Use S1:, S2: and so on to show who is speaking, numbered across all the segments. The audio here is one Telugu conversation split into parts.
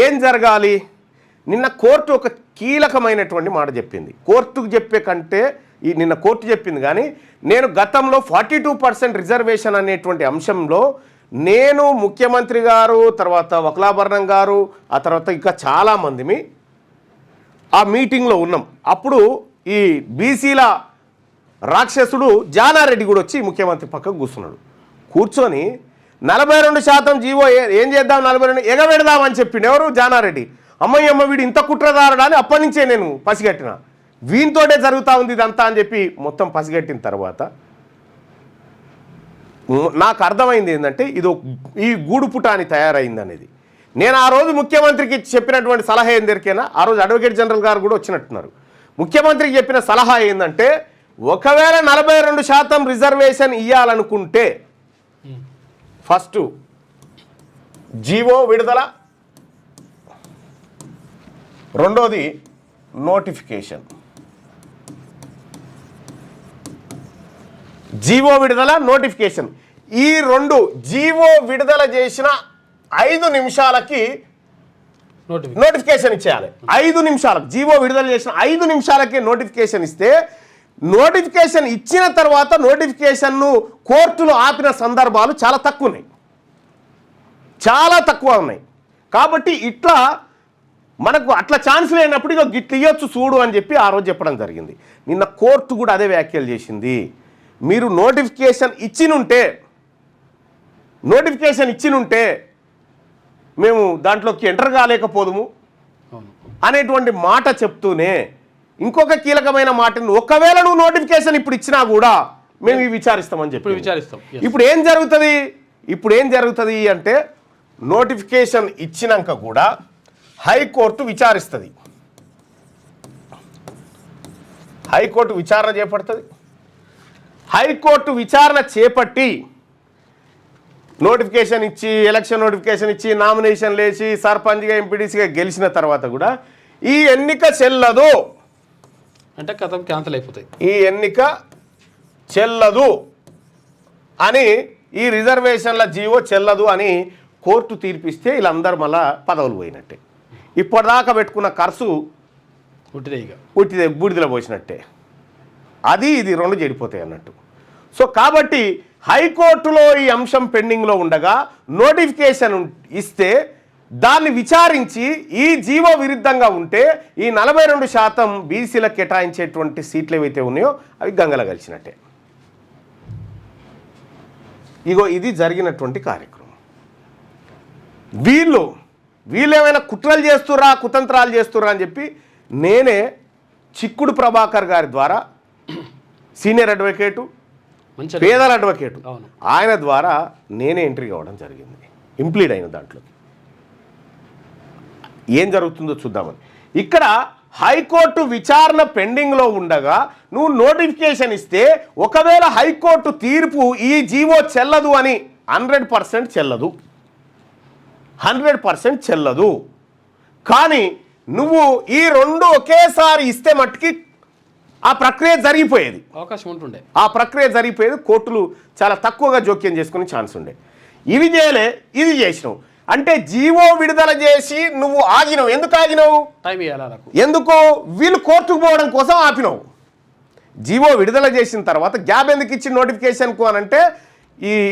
S1: ఏం జరగాలి? నిన్న కోర్టు ఒక కీలకమైనటువంటి మాట చెప్పింది. కోర్టుకు చెప్పే కంటే నిన్న కోర్టు చెప్పింది. కానీ నేను గతంలో 42% రిజర్వేషన్ అనేటువంటి అంశంలో నేను, ముఖ్యమంత్రి గారు, తర్వాత వకులాభరణం గారు, ఆ తర్వాత ఇంకా చాలామందిమి ఆ మీటింగ్లో ఉన్నాం. అప్పుడు ఈ బీసీల రాక్షసుడు జానారెడ్డి కూడా వచ్చి ముఖ్యమంత్రి పక్కకు కూర్చున్నాడు. కూర్చొని 42% జీవో ఏం చేద్దాం, 42 ఎగబెడదామని చెప్పిండు. ఎవరు? జానారెడ్డి. అమ్మ వీడు ఇంత కుట్రదారుడా అని అప్పటి నుంచే నేను పసిగట్టిన. వీనితోటే జరుగుతూ ఉంది ఇదంతా అని చెప్పి మొత్తం పసిగట్టిన తర్వాత నాకు అర్థమైంది ఏంటంటే ఈ గూడుపుట అని తయారైంది అనేది. నేను ఆ రోజు ముఖ్యమంత్రికి చెప్పినటువంటి సలహా ఏం దొరికేనా, ఆ రోజు అడ్వకేట్ జనరల్ గారు కూడా వచ్చినట్టున్నారు. ముఖ్యమంత్రికి చెప్పిన సలహా ఏంటంటే, ఒకవేళ 42% రిజర్వేషన్ ఇవ్వాలనుకుంటే ఫస్ట్ జీవో విడుదల, రెండోది నోటిఫికేషన్. జీవో విడుదల, నోటిఫికేషన్, ఈ రెండు. జీవో విడుదల చేసిన 5 నిమిషాలకి నోటిఫికేషన్ ఇచ్చేయాలి. 5 నిమిషాలకు జీవో విడుదల చేసిన 5 నిమిషాలకి నోటిఫికేషన్ ఇస్తే, నోటిఫికేషన్ ఇచ్చిన తర్వాత నోటిఫికేషన్ను కోర్టులు ఆపిన సందర్భాలు చాలా తక్కువ ఉన్నాయి, చాలా తక్కువ ఉన్నాయి. కాబట్టి ఇట్లా మనకు అట్లా ఛాన్స్ లేనప్పుడు ఇక గిట్లు ఇవ్వచ్చు చూడు అని చెప్పి ఆ రోజు చెప్పడం జరిగింది. నిన్న కోర్టు కూడా అదే వ్యాఖ్యలు చేసింది. మీరు నోటిఫికేషన్ ఇచ్చినుంటే మేము దాంట్లోకి ఎంటర్ కాలేకపోదుము అనేటువంటి మాట చెప్తూనే ఇంకొక కీలకమైన మాటను, ఒకవేళ నువ్వు నోటిఫికేషన్ ఇప్పుడు ఇచ్చినా కూడా మేము ఇవి విచారిస్తామని చెప్పి ఇప్పుడు ఏం జరుగుతుంది అంటే, నోటిఫికేషన్ ఇచ్చినాక కూడా హైకోర్టు విచారిస్తుంది. హైకోర్టు విచారణ చేపడుతుంది. హైకోర్టు విచారణ చేపట్టి నోటిఫికేషన్ ఇచ్చి, ఎలక్షన్ నోటిఫికేషన్ ఇచ్చి, నామినేషన్ లేచి సర్పంచ్గా, ఎంపీడీసీగా గెలిచిన తర్వాత కూడా ఈ ఎన్నిక చెల్లదు
S2: అంటే కథం క్యాన్సిల్ అయిపోతాయి,
S1: ఈ ఎన్నిక చెల్లదు అని, ఈ రిజర్వేషన్ల జీవో చెల్లదు అని కోర్టు తీర్పిస్తే వీళ్ళందరూ మళ్ళా పదవులు పోయినట్టే. ఇప్పటిదాకా పెట్టుకున్న ఖర్చు ఉట్టిదే బూడిదలో పోసినట్టే. ఇది రెండు చెడిపోతాయి అన్నట్టు. సో కాబట్టి హైకోర్టులో ఈ అంశం పెండింగ్లో ఉండగా నోటిఫికేషన్ ఇస్తే దాన్ని విచారించి ఈ జీవో విరుద్ధంగా ఉంటే ఈ 42% బీసీలకు కేటాయించేటువంటి సీట్లు ఏవైతే ఉన్నాయో అవి గంగల కలిసినట్టే. ఇది జరిగినటువంటి కార్యక్రమం. వీళ్ళేమైనా కుట్రలు చేస్తుర్రా, కుతంత్రాలు చేస్తుర్రా అని చెప్పి నేనే చిక్కుడు ప్రభాకర్ గారి ద్వారా, సీనియర్ అడ్వకేటు, పేదల అడ్వకేటు, ఆయన ద్వారా నేనే ఎంట్రీ కావడం జరిగింది, ఇంప్లీడ్ అయిన దాంట్లో. ఏం జరుగుతుందో చూద్దామని. ఇక్కడ హైకోర్టు విచారణ పెండింగ్లో ఉండగా నువ్వు నోటిఫికేషన్ ఇస్తే, ఒకవేళ హైకోర్టు తీర్పు ఈ జీవో చెల్లదు అని 100% చెల్లదు, 100% చెల్లదు. కానీ నువ్వు ఈ రెండు ఒకేసారి ఇస్తే మట్టుకి ఆ ప్రక్రియ జరిగిపోయేది,
S2: అవకాశం ఉంటుండే.
S1: ఆ ప్రక్రియ జరిగిపోయేది. కోర్టులు చాలా తక్కువగా జోక్యం చేసుకునే ఛాన్స్ ఉండే. ఇవి చేయలే, ఇది చేసినావు. అంటే జీవో విడుదల చేసి నువ్వు ఆగినావు. ఎందుకు ఆగినావు?
S2: టైం ఇవ్వాలి.
S1: ఎందుకు? వీళ్ళు కోర్టుకు పోవడం కోసం ఆపినావు. జీవో విడుదల చేసిన తర్వాత గ్యాప్ ఎందుకు ఇచ్చి నోటిఫికేషన్కు అని అంటే,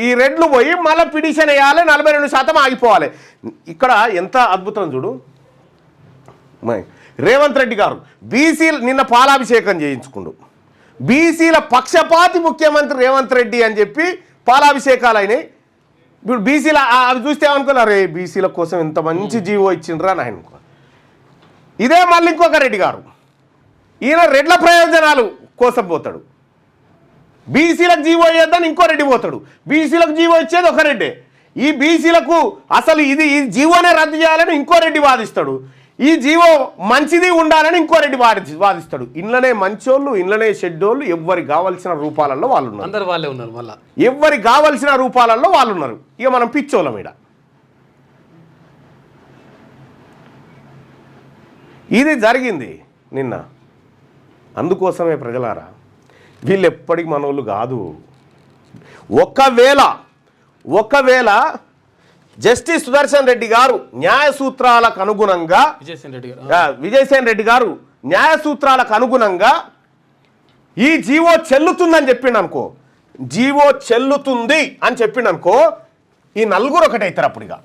S1: ఈ రెడ్లు పోయి మళ్ళీ పిటిషన్ వేయాలి, 42% ఆగిపోవాలి. ఇక్కడ ఎంత అద్భుతం చూడు. రేవంత్ రెడ్డి గారు బీసీలు నిన్న పాలాభిషేకం చేయించుకుండు. బీసీల పక్షపాతి ముఖ్యమంత్రి రేవంత్ రెడ్డి అని చెప్పి పాలాభిషేకాలు అయినాయి. ఇప్పుడు బీసీల అవి చూస్తే ఏమనుకున్నారు, రే బీసీల కోసం ఇంత మంచి జీవో ఇచ్చిండ్రా అని ఆయన. ఇదే మళ్ళీ ఇంకొక రెడ్డి గారు, ఈయన రెడ్ల ప్రయోజనాలు కోసం పోతాడు. బీసీలకు జీవో ఇవ్వద్దని ఇంకో రెడ్డి పోతాడు, బీసీలకు జీవో ఇచ్చేది ఒక రెడ్డే. ఈ బీసీలకు అసలు ఈ జీవోనే రద్దు చేయాలని ఇంకో రెడ్డి వాదిస్తాడు, ఈ జీవో మంచిది ఉండాలని ఇంకో రెడ్డి వాదిస్తాడు. ఇళ్ళనే మంచోళ్ళు, ఇళ్ళనే షెడ్డోళ్ళు, ఎవరికి కావాల్సిన రూపాలలో వాళ్ళు ఉన్నారు.
S2: అందరు వాళ్ళే ఉన్నారు. మళ్ళీ
S1: ఎవరికి కావాల్సిన రూపాలలో వాళ్ళు ఉన్నారు. ఇక మనం పిచ్చోళ్ళ మీద. ఇది జరిగింది నిన్న. అందుకోసమే ప్రజలారా, వీళ్ళు ఎప్పటికి మనోళ్ళు కాదు. ఒకవేళ జస్టిస్ సుదర్శన్ రెడ్డి గారు న్యాయ సూత్రాలకు అనుగుణంగా విజయసేన్ రెడ్డి గారు న్యాయ సూత్రాలకు అనుగుణంగా ఈ జీవో చెల్లుతుందని చెప్పిండు అనుకో, జీవో చెల్లుతుంది అని చెప్పిండు అనుకో, ఈ నలుగురు ఒకటైతారు. అప్పుడు ఇక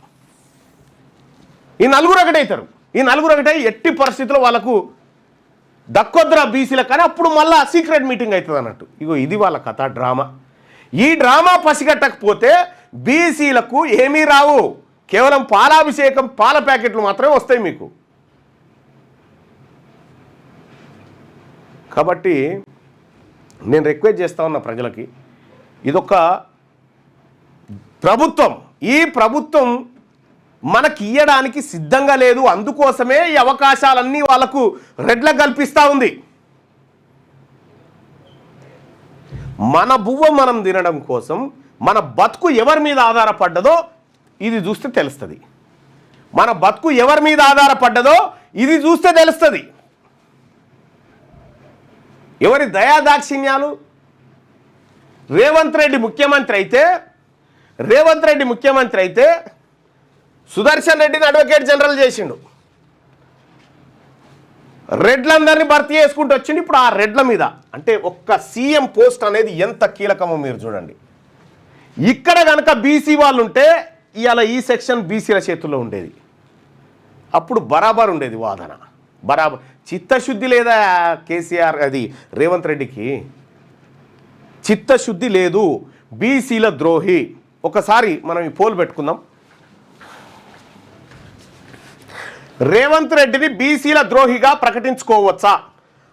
S1: ఈ నలుగురు ఒకటైతారు. ఈ నలుగురు ఒకటై ఎట్టి పరిస్థితుల్లో వాళ్ళకు దక్కొద్దురా బీసీలకు, కానీ అప్పుడు మళ్ళీ సీక్రెట్ మీటింగ్ అవుతుంది అన్నట్టు. ఇగో ఇది వాళ్ళ కథ, డ్రామా. ఈ డ్రామా పసిగట్టకపోతే బీసీలకు ఏమీ రావు, కేవలం పాలాభిషేకం, పాల ప్యాకెట్లు మాత్రమే వస్తాయి మీకు. కాబట్టి నేను రిక్వెస్ట్ చేస్తా ఉన్నా ప్రజలకి, ఇదొక ప్రభుత్వం, ఈ ప్రభుత్వం మనకి ఇయ్యడానికి సిద్ధంగా లేదు. అందుకోసమే ఈ అవకాశాలన్నీ వాళ్ళకు రెడ్లకు కల్పిస్తూ ఉంది. మన బువ్వ మనం తినడం కోసం మన బతుకు ఎవరి మీద ఆధారపడ్డదో ఇది చూస్తే తెలుస్తుంది. మన బతుకు ఎవరి మీద ఆధారపడ్డదో ఇది చూస్తే తెలుస్తుంది. ఎవరి దయాదాక్షిణ్యాలు. రేవంత్ రెడ్డి ముఖ్యమంత్రి అయితే సుదర్శన్ రెడ్డిని అడ్వకేట్ జనరల్ చేసిండు, రెడ్లందరినీ భర్తీ చేసుకుంటూ వచ్చిండు. ఇప్పుడు ఆ రెడ్ల మీద అంటే ఒక్క సీఎం పోస్ట్ అనేది ఎంత కీలకమో మీరు చూడండి. ఇక్కడ కనుక బీసీ వాళ్ళు ఉంటే ఇవాళ ఈ సెక్షన్ బీసీల చేతుల్లో ఉండేది, అప్పుడు బరాబర్ ఉండేది వాదన, బరాబర్. చిత్తశుద్ధి లేదా కేసీఆర్, అది రేవంత్ రెడ్డికి చిత్తశుద్ధి లేదు, బీసీల ద్రోహి. ఒకసారి మనం ఈ పోల్ పెట్టుకుందాం. రేవంత్ రెడ్డిని బీసీల ద్రోహిగా ప్రకటించుకోవచ్చా?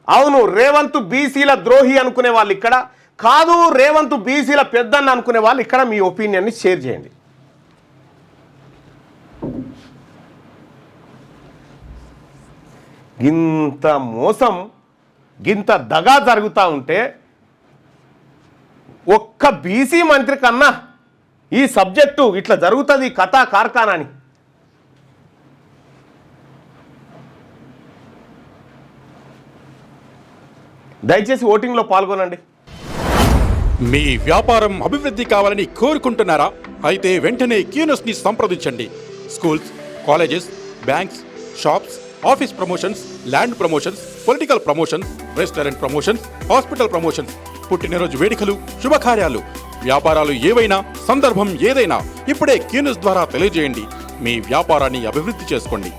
S1: అవును, రేవంత్ బీసీల ద్రోహి అనుకునే వాళ్ళు ఇక్కడ, కాదు రేవంత్ బీసీల పెద్దన్న అనుకునే వాళ్ళు ఇక్కడ. మీ ఒపీనియన్ని షేర్ చేయండి. గింత మోసం, గింత దగా జరుగుతూ ఉంటే ఒక్క బీసీ మంత్రి కన్నా ఈ సబ్జెక్టు ఇట్లా జరుగుతుంది కథా కార్ఖానా అని దయచేసి ఓటింగ్లో పాల్గొనండి.
S3: మీ వ్యాపారం అభివృద్ధి కావాలని కోరుకుంటున్నారా? అయితే వెంటనే క్యూనస్ని సంప్రదించండి. Schools, colleges, banks, shops, office promotions, land promotions, political promotions, restaurant promotions, hospital promotions, పుట్టినరోజు వేడుకలు, శుభకార్యాలు, వ్యాపారాలు ఏవైనా, సందర్భం ఏదైనా ఇప్పుడే క్యూనస్ ద్వారా తెలియజేయండి. మీ వ్యాపారాన్ని అభివృద్ధి చేసుకోండి.